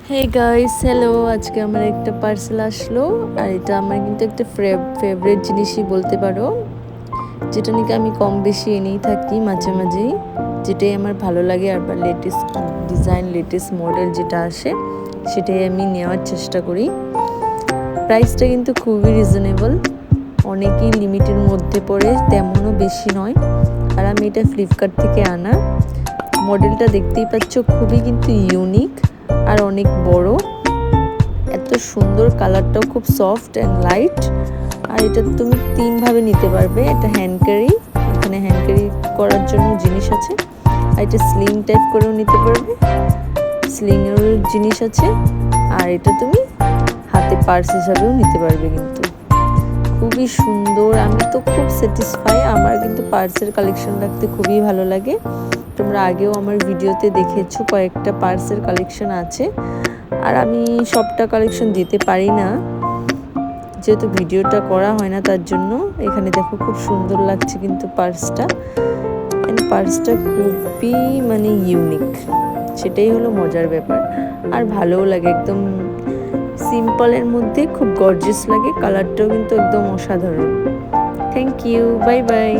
Hey guys, hello. আজকে আমার একটা পার্সেল আসলো। আর এটা আমার কিন্তু একটা ফেভারিট জিনিসই বলতে পারো, যেটা নাকি আমি কম বেশি এনেই থাকি মাঝে মাঝেই, যেটাই আমার ভালো লাগে। আর বা লেটেস্ট ডিজাইন, লেটেস্ট মডেল যেটা আসে সেটাই আমি নেওয়ার চেষ্টা করি। প্রাইসটা কিন্তু খুবই রিজনেবল, অনেকই লিমিটের মধ্যে পড়ে, তেমনও বেশি নয়। আর আমি এটা ফ্লিপকার্ট থেকে আনা। মডেলটা দেখতেই পাচ্ছ, খুবই কিন্তু ইউনিক আর অনেক বড়, এত সুন্দর। কালারটাও খুব সফট অ্যান্ড লাইট। আর এটা তুমি তিনভাবে নিতে পারবে। এটা হ্যান্ড ক্যারি, এখানে হ্যান্ড ক্যারি করার জন্য জিনিস আছে। আর এটা স্লিং টাইপ করেও নিতে পারবে, স্লিংয়েরও জিনিস আছে। আর এটা তুমি হাতে পার্স হিসাবেও নিতে পারবে। কিন্তু খুবই সুন্দর, আমি তো খুব স্যাটিসফাই। আমার কিন্তু পার্সের কালেকশন রাখতে খুবই ভালো লাগে। তোমরা আগেও আমার ভিডিওতে দেখেছো, কয়েকটা পার্সের কালেকশন আছে। আর আমি সবটা কালেকশন দিতে পারি না, যেহেতু ভিডিওটা করা হয় না, তার জন্য। এখানে দেখো, খুব সুন্দর লাগছে কিন্তু পার্সটা। পার্সটা খুবই মানে ইউনিক, সেটাই হলো মজার ব্যাপার। আর ভালোও লাগে, একদম সিম্পলের মধ্যে খুব গর্জিয়াস লাগে। কালারটাও কিন্তু একদম অসাধারণ। Thank you, bye by.